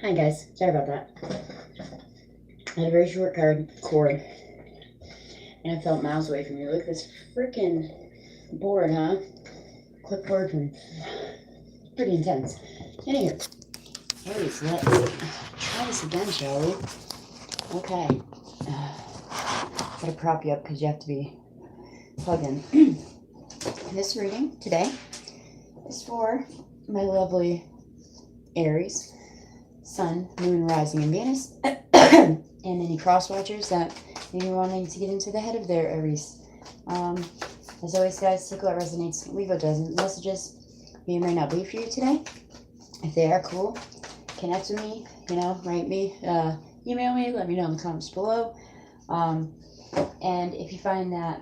Hi guys, sorry about that. I had a very short cord, and I felt miles away from you. Look at this freaking board, huh? Clipboard from pretty intense. Anywho, Aries, let's try this again, shall we? Okay. Gotta prop you up because you have to be plugged in. This reading today is for my lovely Aries, Sun, Moon, Rising, and Venus, and any cross watchers that maybe wanting to get into the head of their Aries. As always, guys, take what resonates, leave what doesn't. Messages may or may not be for you today. If they are, cool. Connect with me, write me, email me, let me know in the comments below. And if you find that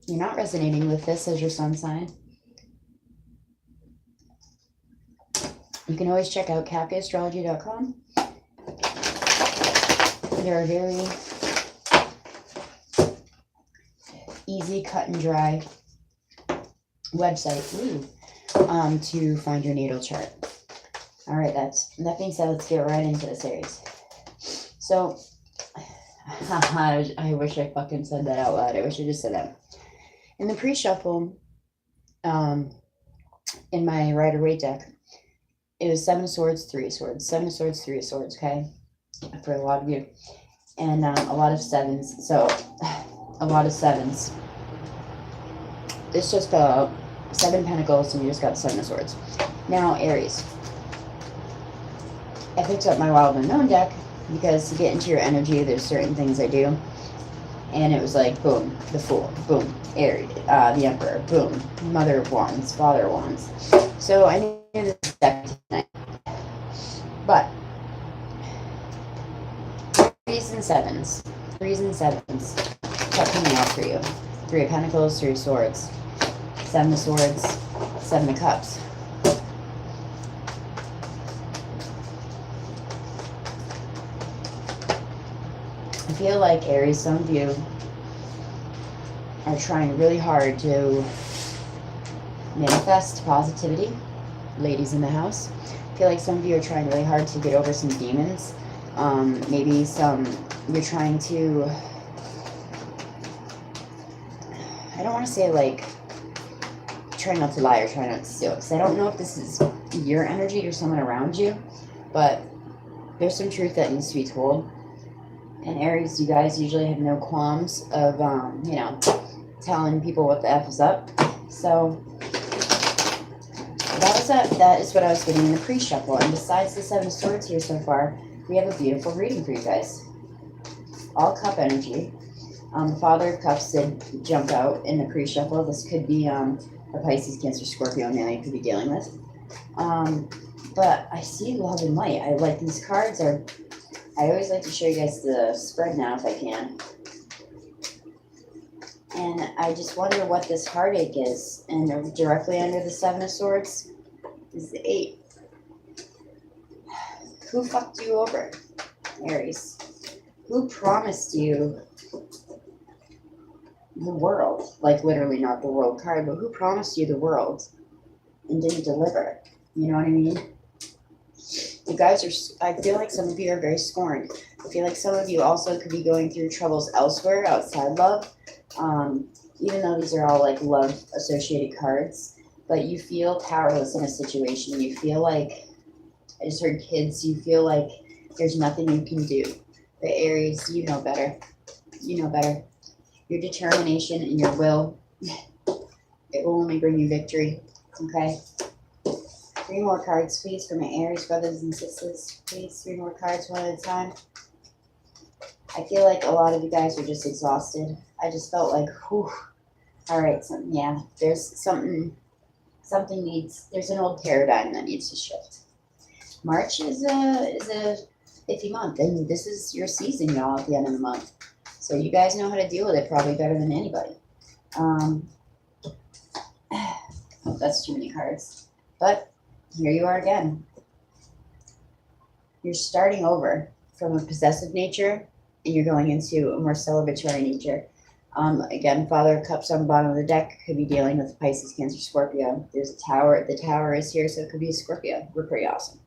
you're not resonating with this as your sun sign, you can always check out caffeastrology.com. They're a very easy, cut and dry website to find your natal chart. All right, that being said, let's get right into the series. So, I wish I fucking said that out loud. I wish I just said that. In the pre-shuffle, in my Rider-Waite deck, it was 7 of Swords, 3 of Swords, 7 of Swords, 3 of Swords, okay? For a lot of you. And a lot of 7s. So, a lot of 7s. This just fell out. 7 Pentacles, and you just got 7 of Swords. Now, Aries. I picked up my Wild Unknown deck because to get into your energy, there's certain things I do. And it was like, boom, the Fool, boom, Aries, the Emperor, boom, Mother of Wands, Father of Wands. So I knew this deck tonight. But, 3s and 7s. 3s and 7s kept coming out for you. 3 of Pentacles, 3 of Swords. 7 of Swords, 7 of Cups. I feel like, Aries, some of you are trying really hard to manifest positivity. Ladies in the house, I feel like some of you are trying really hard to get over some demons. Maybe you're trying to, I don't want to say like, try not to lie or try not to steal, because I don't know if this is your energy or someone around you, but there's some truth that needs to be told. And Aries, you guys usually have no qualms of, telling people what the F is up. So that is what I was getting in the pre-shuffle. And besides the 7 of Swords here so far, we have a beautiful reading for you guys. All cup energy. The Father of Cups did jump out in the pre-shuffle. This could be a Pisces, Cancer, Scorpio now you could be dealing with. But I see love and light. I like these cards are. I always like to show you guys the spread now if I can. And I just wonder what this heartache is. And directly under the 7 of Swords is the 8. Who fucked you over, Aries? Who promised you the world? Like literally not the world card, but who promised you the world and didn't deliver? You know what I mean? You guys are, I feel like some of you are very scorned. I feel like some of you also could be going through troubles elsewhere outside love. Even though these are all like love associated cards, but you feel powerless in a situation. You feel like, I just heard kids, you feel like there's nothing you can do. But Aries, you know better. You know better. Your determination and your will, it will only bring you victory. Okay? 3 more cards, please, for my Aries brothers and sisters. Please, 3 more cards, one at a time. I feel like a lot of you guys are just exhausted. I just felt like, whew. All right, there's there's an old paradigm that needs to shift. March is a iffy month, and this is your season, y'all, at the end of the month. So you guys know how to deal with it probably better than anybody. Oh, that's too many cards. But here you are again. You're starting over from a possessive nature, and you're going into a more celebratory nature. Again, Father of Cups on the bottom of the deck could be dealing with Pisces, Cancer, Scorpio. There's a tower. The tower is here, so it could be a Scorpio. We're pretty awesome.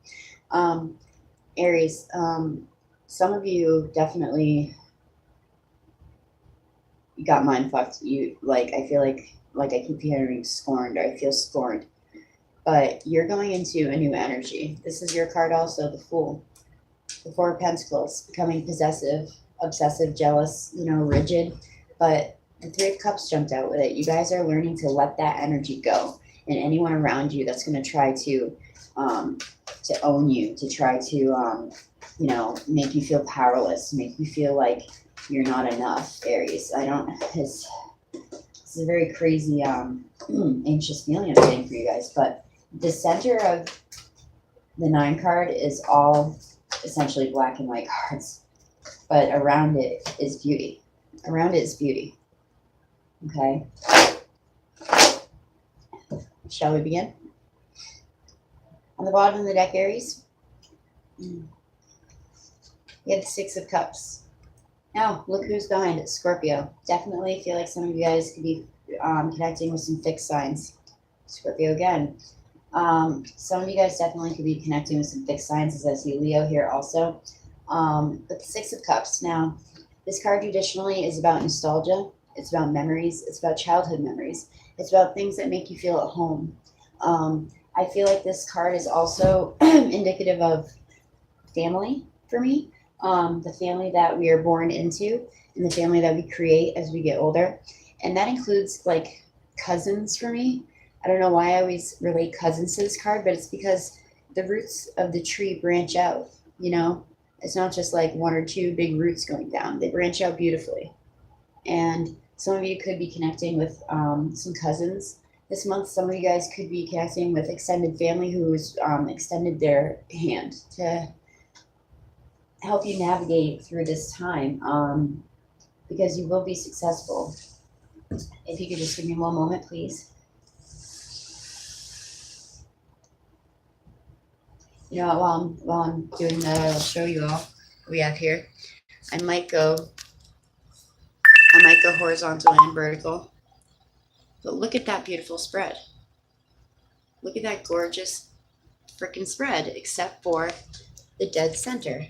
Aries, some of you definitely got mind fucked. You like, I feel like I keep hearing scorned, or I feel scorned. But you're going into a new energy. This is your card also, the Fool. The Four of Pentacles, becoming possessive, obsessive, jealous, rigid. But the Three of Cups jumped out with it. You guys are learning to let that energy go. And anyone around you that's going to try to own you, to try to, make you feel powerless, make you feel like you're not enough, Aries. This is a very crazy, anxious feeling I'm getting for you guys. But the center of the 9 card is all essentially black and white cards, but around it is beauty. Around it is beauty. Okay. Shall we begin? On the bottom of the deck, Aries, you have the 6 of Cups. Now, look who's behind it, Scorpio. Definitely feel like some of you guys could be connecting with some fixed signs. Scorpio again. Some of you guys definitely could be connecting with some fixed signs, as I see Leo here also. But the 6 of Cups. Now, this card traditionally is about nostalgia. It's about memories. It's about childhood memories. It's about things that make you feel at home. I feel like this card is also indicative of family for me. The family that we are born into and the family that we create as we get older. And that includes like cousins for me. I don't know why I always relate cousins to this card, but it's because the roots of the tree branch out, It's not just like 1 or 2 big roots going down. They branch out beautifully. And some of you could be connecting with some cousins this month. Some of you guys could be connecting with extended family who's extended their hand to help you navigate through this time, because you will be successful. If you could just give me one moment, please. You know what, while I'm doing that, I'll show you all what we have here. I might go horizontal and vertical. But look at that beautiful spread. Look at that gorgeous freaking spread, except for the dead center.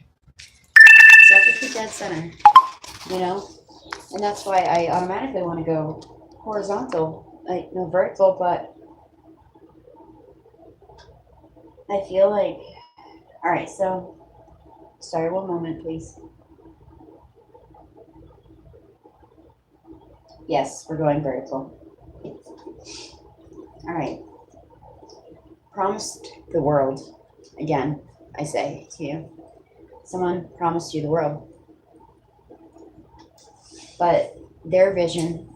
Except for the dead center, And that's why I automatically want to go horizontal, vertical, but I feel like, all right, so, sorry, one moment, please. Yes, we're going vertical. All right. Promised the world. Again, I say to you. Someone promised you the world. But their vision,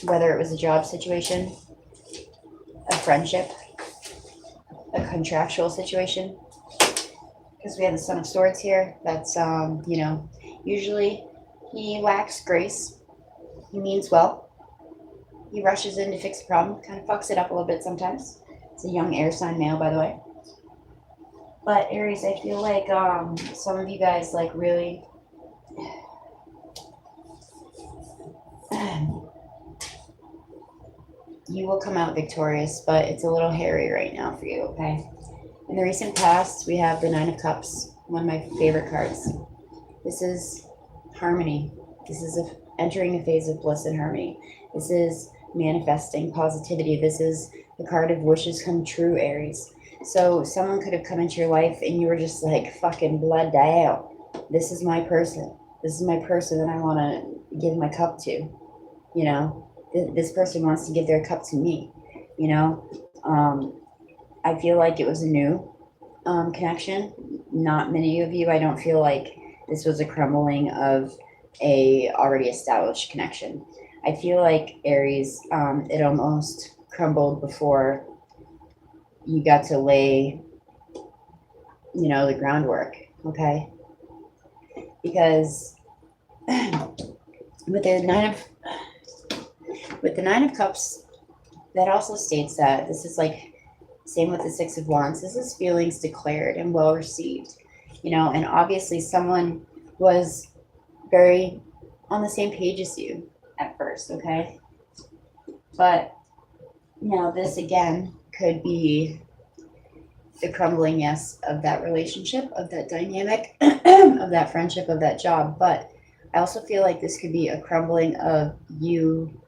whether it was a job situation, a friendship, a contractual situation, because we have the Son of Swords here, that's, usually he lacks grace. He means well. He rushes in to fix a problem, kind of fucks it up a little bit sometimes. It's a young air sign male, by the way. But Aries, I feel like some of you guys like really you will come out victorious, but it's a little hairy right now for you, okay? In the recent past, we have the 9 of Cups, one of my favorite cards. This is harmony. This is entering a phase of bliss and harmony. This is manifesting positivity. This is the card of wishes come true, Aries. So someone could have come into your life and you were just like, fucking blood dial. This is my person. This is my person that I want to give my cup to. This person wants to give their cup to me. I feel like it was a new connection. Not many of you, I don't feel like this was a crumbling of a already established connection. I feel like Aries, it almost crumbled before you got to lay, the groundwork, okay? Because with the Nine of Cups, that also states that this is like, same with the 6 of Wands, this is feelings declared and well received, and obviously someone was very on the same page as you at first, okay? But, this again could be the crumbling, yes, of that relationship, of that dynamic, of that friendship, of that job. But I also feel like this could be a crumbling of you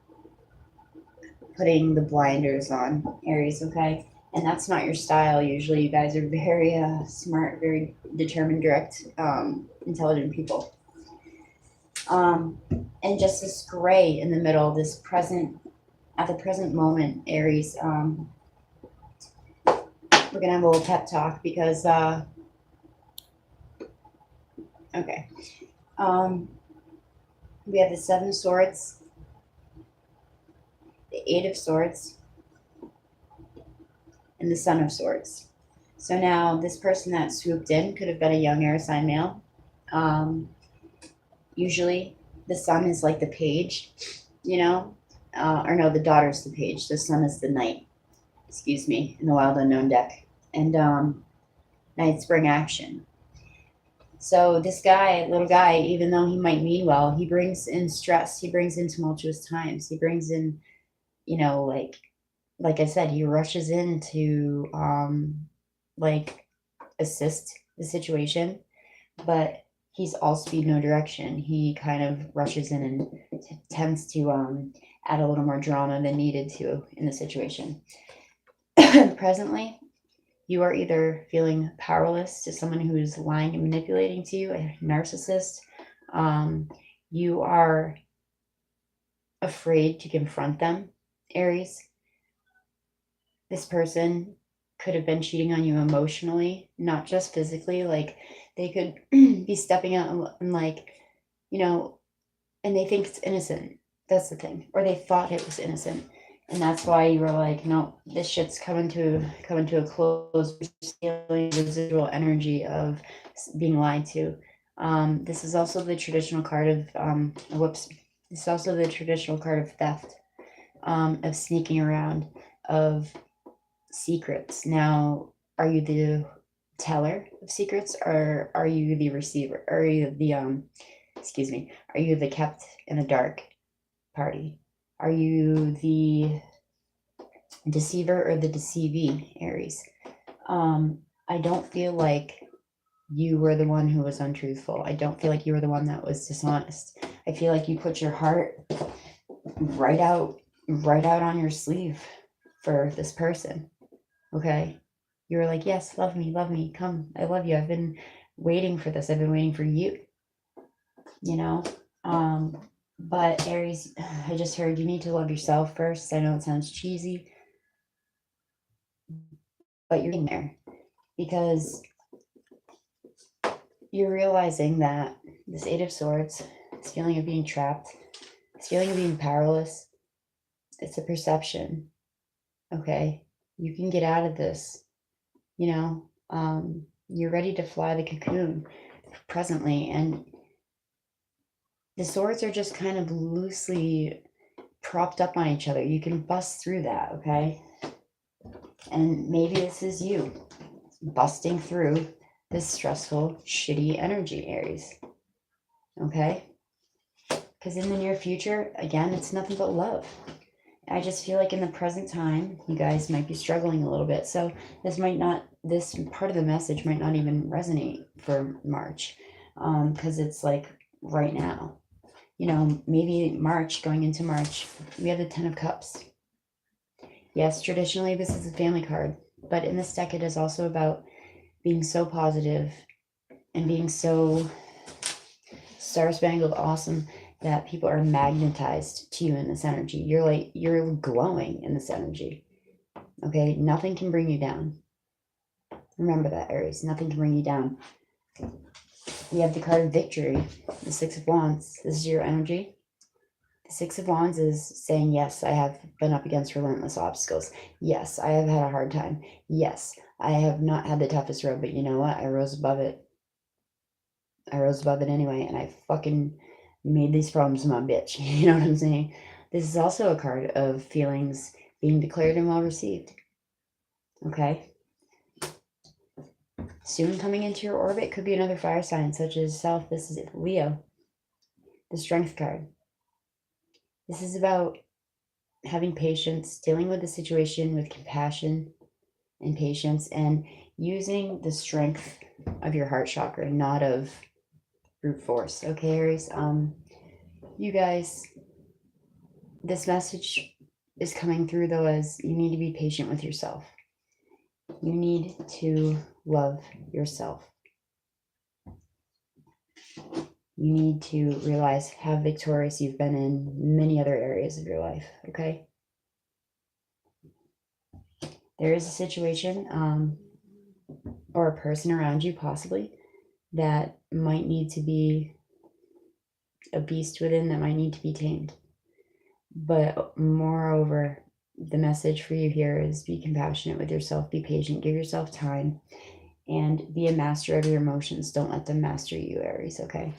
putting the blinders on, Aries, okay? And that's not your style. Usually, you guys are very smart, very determined, direct, intelligent people. Um, and just this gray in the middle, this present, at the present moment, Aries, we're gonna have a little pep talk because, okay, um, we have the Seven of Swords, the Eight of Swords, and the Son of Swords. So now this person that swooped in could have been a young air sign male. Um, Usually the sun is like the page, you know, or no, the daughter's the page. The sun is the knight, excuse me, in the Wild Unknown deck. And Knight's bring action. So this guy, little guy, even though he might mean well, he brings in stress. He brings in tumultuous times. He brings in, you know, like I said, he rushes in to like assist the situation, but he's all speed, no direction. He kind of rushes in and tends to add a little more drama than needed to in the situation. Presently, you are either feeling powerless to someone who is lying and manipulating to you, a narcissist. You are afraid to confront them, Aries. This person could have been cheating on you emotionally, not just physically. Like they could be stepping out and like, you know, and they think it's innocent. That's the thing. Or they thought it was innocent. And that's why you were like, no, this shit's coming to a close. Feeling residual energy of being lied to. This is also the traditional card of whoops. It's also the traditional card of theft, of sneaking around, of secrets. Now, are you the teller of secrets, or are you the receiver? Are you the excuse me? Are you the kept in the dark party? Are you the deceiver or the deceivee, Aries? I don't feel like you were the one who was untruthful. I don't feel like you were the one that was dishonest. I feel like you put your heart right out on your sleeve for this person. Okay. You were like, yes, love me, come, I love you. I've been waiting for this. I've been waiting for you, you know? But Aries, I just heard you need to love yourself first. I know it sounds cheesy, but you're in there because you're realizing that this Eight of Swords, this feeling of being trapped, this feeling of being powerless, it's a perception. Okay. You can get out of this, you know? You're ready to fly the cocoon presently, and the swords are just kind of loosely propped up on each other. You can bust through that, okay? And maybe this is you busting through this stressful, shitty energy, Aries. Okay? Because in the near future, again, it's nothing but love. I just feel like in the present time, you guys might be struggling a little bit. So this part of the message might not even resonate for March, because it's like right now. You know, maybe March, going into March, we have the Ten of Cups. Yes, traditionally this is a family card, but in this deck it is also about being so positive and being so star-spangled awesome that people are magnetized to you in this energy. You're glowing in this energy. Okay, nothing can bring you down. Remember that, Aries. Nothing can bring you down. We have the card of victory, the Six of Wands. This is your energy. The Six of Wands is saying, yes, I have been up against relentless obstacles. Yes, I have had a hard time. Yes, I have not had the toughest road, but you know what? I rose above it. I rose above it anyway, and I fucking made these problems my bitch. You know what I'm saying? This is also a card of feelings being declared and well received. Okay? Soon coming into your orbit could be another fire sign, such as Self. This is Leo, the Strength card. This is about having patience, dealing with the situation with compassion and patience, and using the strength of your heart chakra, not of brute force. Okay, Aries? You guys, this message is coming through, though, as you need to be patient with yourself. You need to love yourself. You need to realize how victorious you've been in many other areas of your life, okay? There is a situation or a person around you, possibly, that might need to be a beast within, that might need to be tamed. But moreover, the message for you here is be compassionate with yourself, be patient, give yourself time, and be a master of your emotions. Don't let them master you, Aries, okay?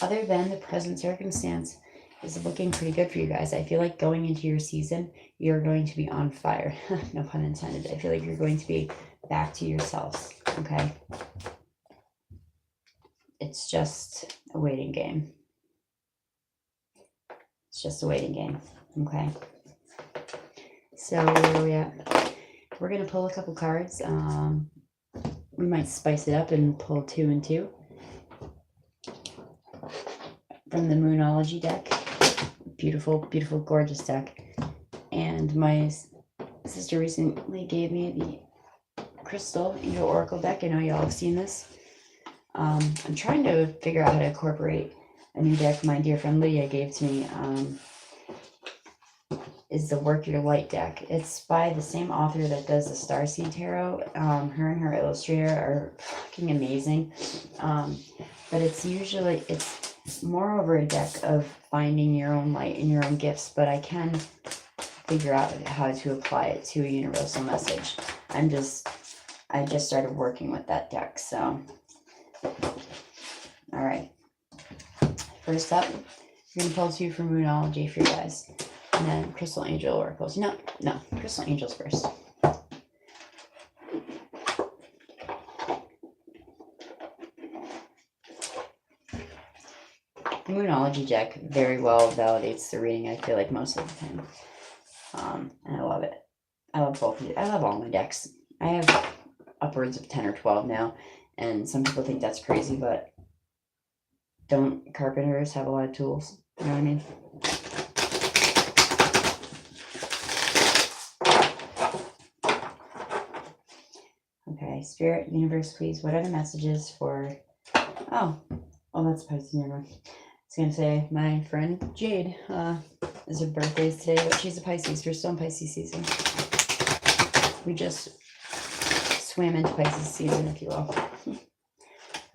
Other than the present circumstance is looking pretty good for you guys. I feel like going into your season, you're going to be on fire. No pun intended. I feel like you're going to be back to yourselves, okay? It's just a waiting game. It's just a waiting game, okay? So where are we at? We're going to pull a couple cards. We might spice it up and pull 2 and 2 from the Moonology deck. Beautiful, beautiful, gorgeous deck. And my sister recently gave me the Crystal Angel Oracle deck. I know y'all have seen this. I'm trying to figure out how to incorporate a new deck my dear friend Lydia gave to me. Is the Work Your Light deck. It's by the same author that does the Starseed Tarot. Her and her illustrator are fucking amazing. But it's moreover a deck of finding your own light and your own gifts, but I can figure out how to apply it to a universal message. I just started working with that deck, so. All right. First up, we're gonna pull 2 from Moonology for you guys. And then Crystal Angel Oracles. No, Crystal Angels first. The Moonology deck very well validates the reading, I feel like, most of the time. And I love it. I love both of you. I love all my decks. I have upwards of 10 or 12 now, and some people think that's crazy, but don't carpenters have a lot of tools? You know what I mean? Okay, Spirit, Universe, please, what are the messages for... Oh, that's Pisces, never mind. I was going to say, my friend Jade is her birthday today, but she's a Pisces. We're still in Pisces season. We just swam into Pisces season, if you will.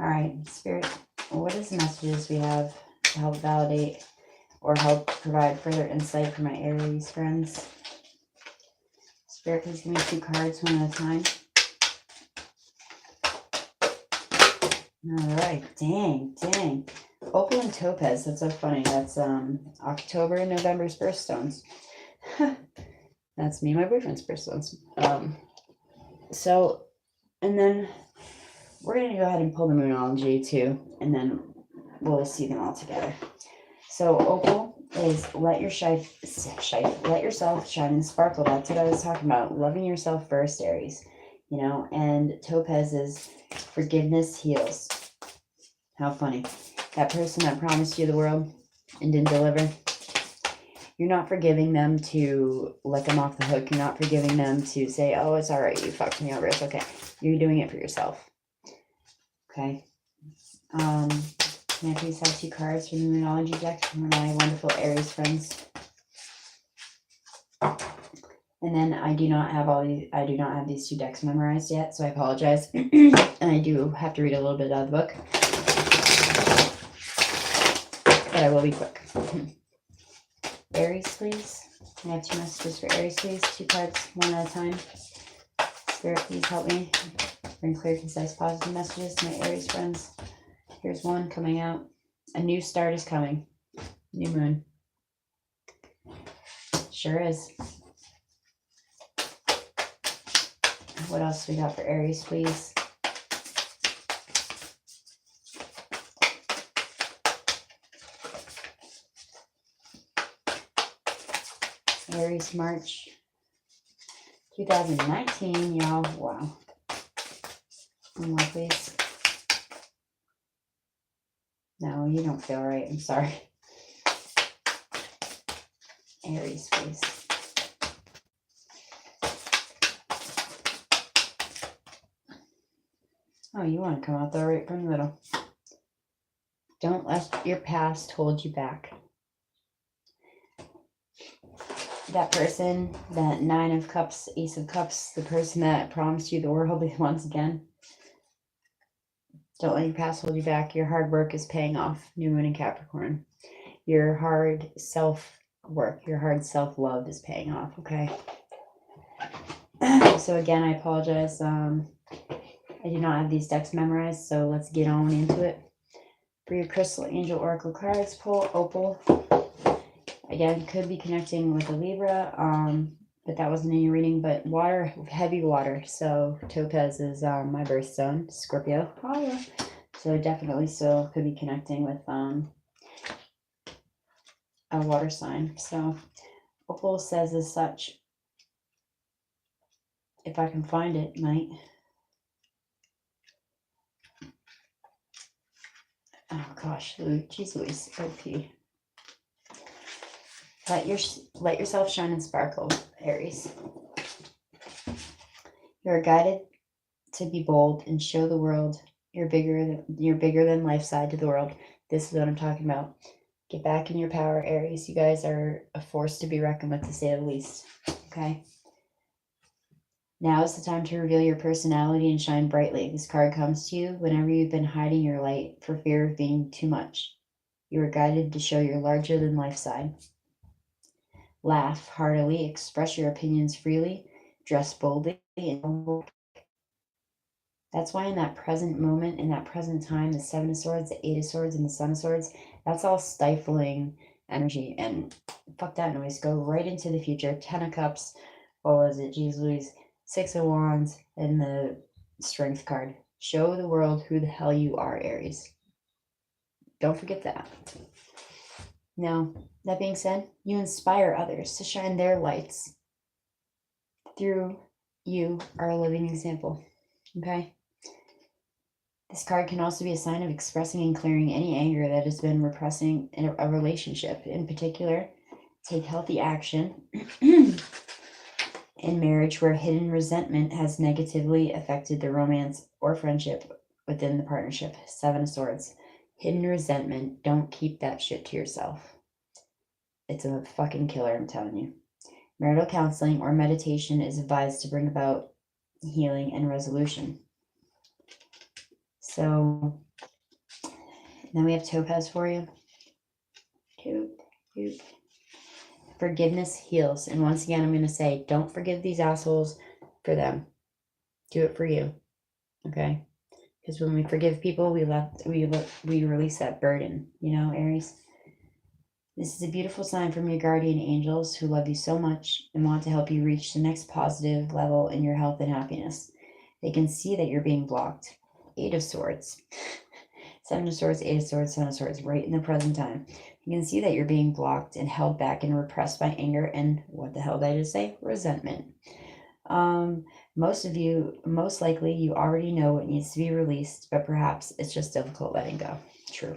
All right, Spirit, what is the messages we have to help validate or help provide further insight for my Aries friends? Spirit, please give me 2 cards one at a time. All right, dang. Opal and Topaz, that's so funny. That's October and November's birthstones. That's me and my boyfriend's birthstones. So, and then we're going to go ahead and pull the Moonology too, and then we'll see them all together. So Opal is let yourself shine and sparkle. That's what I was talking about. Loving yourself first, Aries. You know, and Topaz is forgiveness heals. How funny. That person that promised you the world and didn't deliver, you're not forgiving them to let them off the hook. You're not forgiving them to say, oh, it's all right, you fucked me over, it's okay. You're doing it for yourself. Okay. Can I please have 2 cards from the Moonology deck from my wonderful Aries friends? And then I do not have these 2 decks memorized yet, so I apologize. And I do have to read a little bit out of the book. But I will be quick. Aries, please. Can I have 2 messages for Aries, please? 2 cards, one at a time. Spirit, please help me bring clear, concise, positive messages to my Aries friends. Here's one coming out. A new start is coming. New moon. Sure is. What else we got for Aries, please? Aries March 2019, y'all. Wow. One more, please. No, you don't feel right. I'm sorry. Aries, please. Oh, you want to come out there right from the middle. Don't let your past hold you back. That person, that 9 of Cups, Ace of Cups, the person that promised you the world once again. Don't let your past hold you back. Your hard work is paying off. New Moon in Capricorn. Your hard self-work, your hard self-love is paying off, okay? So again, I apologize. I do not have these decks memorized, so let's get on into it. For your Crystal Angel Oracle cards, pull Opal. Again, could be connecting with a Libra, but that wasn't in your reading. But water, heavy water. So Topaz is my birthstone, Scorpio. Oh yeah. So definitely still could be connecting with a water sign. So Opal says as such. If I can find it, might. Oh gosh, geez Louise, OP. Let yourself shine and sparkle, Aries. You are guided to be bold and show the world your bigger than life side to the world. This is what I'm talking about. Get back in your power, Aries. You guys are a force to be reckoned with, to say the least. Okay. Now is the time to reveal your personality and shine brightly. This card comes to you whenever you've been hiding your light for fear of being too much. You are guided to show your larger than life side. Laugh heartily, express your opinions freely, dress boldly, and that's why in that present moment, in that present time, the 7 of Swords, the 8 of Swords, and the Son of Swords, that's all stifling energy. And fuck that noise. Go right into the future. 10 of Cups. What was it? Jeez Louise. 6 of Wands and the Strength card. Show the world who the hell you are, Aries. Don't forget that. Now, that being said, you inspire others to shine their lights. Through you are a living example. Okay? This card can also be a sign of expressing and clearing any anger that has been repressing in a relationship. In particular, take healthy action in marriage where hidden resentment has negatively affected the romance or friendship within the partnership. 7 of Swords. Hidden resentment. Don't keep that shit to yourself. It's a fucking killer, I'm telling you. Marital counseling or meditation is advised to bring about healing and resolution. So then we have Topaz for you. Forgiveness heals. And once again, I'm going to say, don't forgive these assholes for them. Do it for you. Okay? Because when we forgive people, we release that burden. You know, Aries? This is a beautiful sign from your guardian angels who love you so much and want to help you reach the next positive level in your health and happiness. They can see that you're being blocked. 8 of Swords. 7 of Swords, 8 of Swords, 7 of Swords, right in the present time. You can see that you're being blocked and held back and repressed by anger and, what the hell did I just say? Resentment. Most of you, most likely, you already know what needs to be released, but perhaps it's just difficult letting go. True.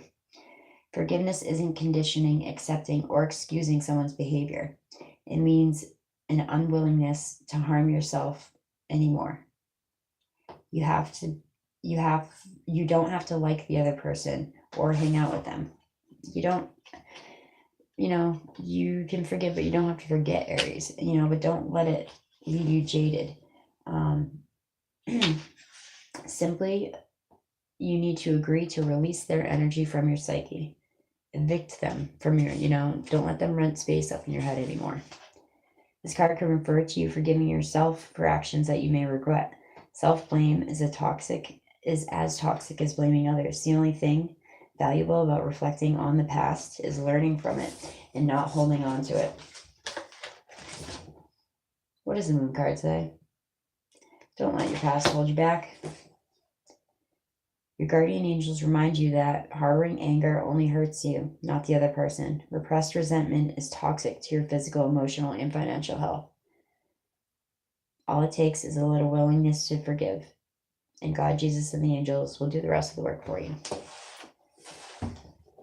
Forgiveness isn't conditioning, accepting, or excusing someone's behavior. It means an unwillingness to harm yourself anymore. You don't have to like the other person or hang out with them. You can forgive, but you don't have to forget, Aries, but don't let it leave you jaded. Simply, you need to agree to release their energy from your psyche. Evict them from your, don't let them rent space up in your head anymore. This card can refer to you forgiving yourself for actions that you may regret. Self-blame is as toxic as blaming others. The only thing valuable about reflecting on the past is learning from it and not holding on to it. What does the Moon card say? Don't let your past hold you back. Your guardian angels remind you that harboring anger only hurts you, not the other person. Repressed resentment is toxic to your physical, emotional, and financial health. All it takes is a little willingness to forgive. And God, Jesus, and the angels will do the rest of the work for you.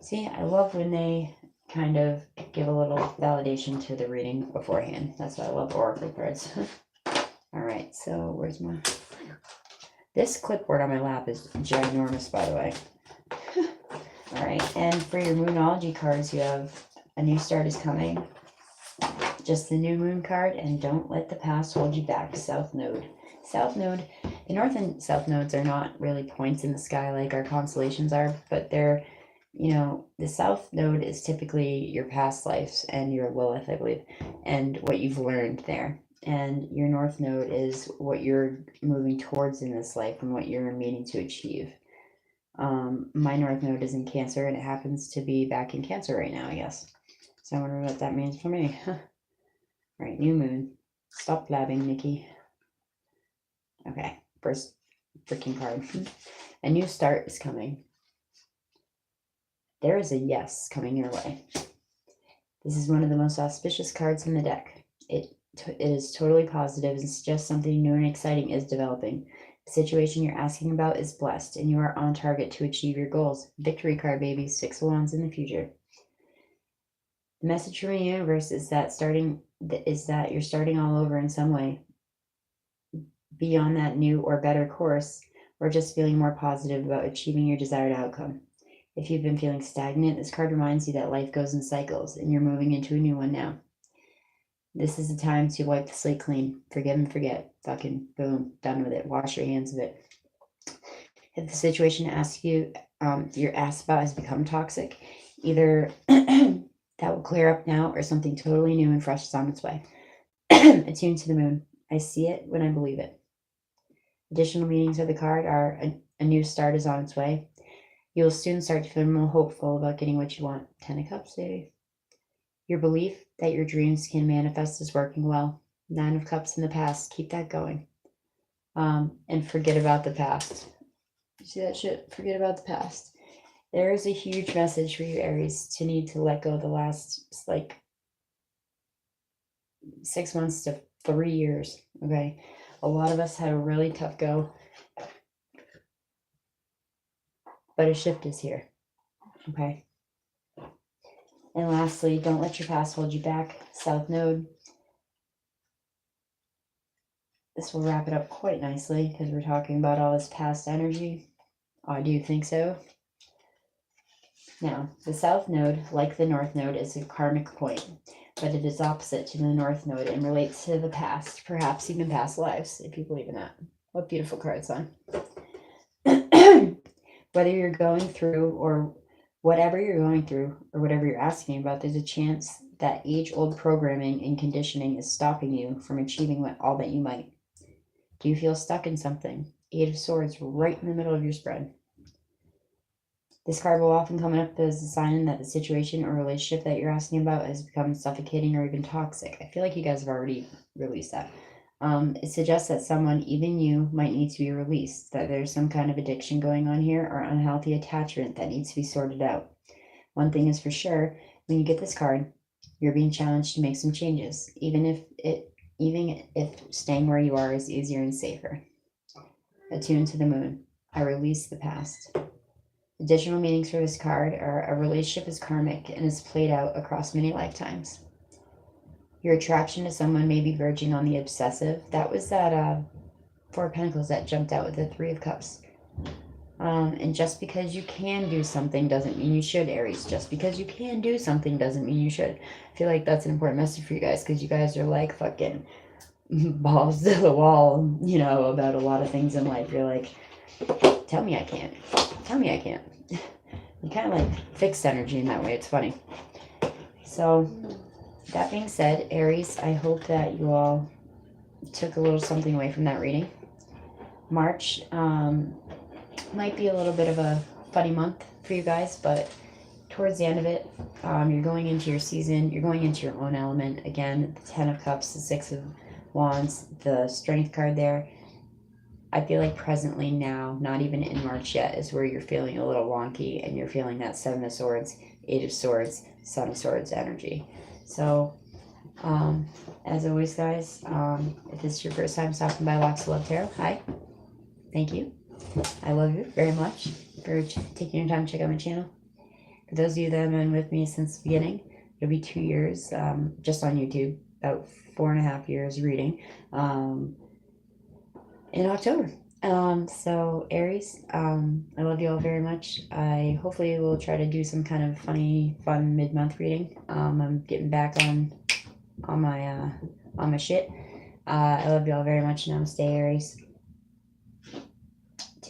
See, I love when they kind of give a little validation to the reading beforehand. That's why I love oracle cards. All right, so where's my... This clipboard on my lap is ginormous, by the way. All right, and for your Moonology cards, you have a new start is coming. Just the new moon card, and don't let the past hold you back. South Node. South Node, the North and South Nodes are not really points in the sky like our constellations are, but they're, you know, the South Node is typically your past lives and your Lilith, I believe, and what you've learned there. And your North Node is what you're moving towards in this life and what you're meaning to achieve. My North Node is in Cancer, and it happens to be back in Cancer right now, I guess. So I wonder what that means for me. All right, new moon. Stop blabbing, Nikki. Okay, first freaking card. A new start is coming. There is a yes coming your way. This is one of the most auspicious cards in the deck. It is totally positive and suggests something new and exciting is developing. The situation you're asking about is blessed, and you are on target to achieve your goals. Victory card, baby. 6 of Wands in the future. The message from the universe is that you're starting all over in some way. Be on that new or better course, or just feeling more positive about achieving your desired outcome. If you've been feeling stagnant, this card reminds you that life goes in cycles, and you're moving into a new one now. This is the time to wipe the slate clean. Forgive and forget. Fucking boom. Done with it. Wash your hands of it. If the situation you're asked about has become toxic, either that will clear up now or something totally new and fresh is on its way. Attuned to the moon. I see it when I believe it. Additional meanings of the card are a new start is on its way. You will soon start to feel more hopeful about getting what you want. 10 of Cups, baby. Your belief that your dreams can manifest is working well. 9 of Cups in the past. Keep that going. And forget about the past. You see that shit? Forget about the past. There is a huge message for you, Aries, to need to let go the last, 6 months to 3 years, okay? A lot of us had a really tough go, but a shift is here, okay? And lastly, don't let your past hold you back. South Node. This will wrap it up quite nicely because we're talking about all this past energy. I do think so. Now, the South Node, like the North Node, is a karmic point, but it is opposite to the North Node and relates to the past, perhaps even past lives, if you believe in that. What beautiful card, son. Whether you're going through or whatever you're going through or whatever you're asking about, there's a chance that age-old programming and conditioning is stopping you from achieving all that you might. Do you feel stuck in something? 8 of Swords right in the middle of your spread. This card will often come up as a sign that the situation or relationship that you're asking about has become suffocating or even toxic. I feel like you guys have already released that. It suggests that someone, even you, might need to be released, that there's some kind of addiction going on here or unhealthy attachment that needs to be sorted out. One thing is for sure, when you get this card, you're being challenged to make some changes, even if staying where you are is easier and safer. Attuned to the moon. I release the past. Additional meanings for this card are a relationship is karmic and is played out across many lifetimes. Your attraction to someone may be verging on the obsessive. That was that 4 of Pentacles that jumped out with the 3 of Cups. And just because you can do something doesn't mean you should, Aries. Just because you can do something doesn't mean you should. I feel like that's an important message for you guys because you guys are like fucking balls to the wall, you know, about a lot of things in life. You're like, tell me I can't. Tell me I can't. You kind of like fixed energy in that way. It's funny. So, that being said, Aries, I hope that you all took a little something away from that reading. March might be a little bit of a funny month for you guys, but towards the end of it, you're going into your season. You're going into your own element. Again, the 10 of Cups, the 6 of Wands, the Strength card there. I feel like presently now, not even in March yet, is where you're feeling a little wonky and you're feeling that 7 of Swords, 8 of Swords, Son of Swords energy. So As always, guys, if this is your first time stopping by Locks of Love Tarot, hi. Thank you. I love you very much for taking your time to check out my channel. For those of you that have been with me since the beginning, it'll be 2 years just on YouTube, about 4.5 years reading in October. So Aries, I love you all very much. I hopefully will try to do some kind of fun mid-month reading. I'm getting back on my shit. I love you all very much. Namaste, Aries.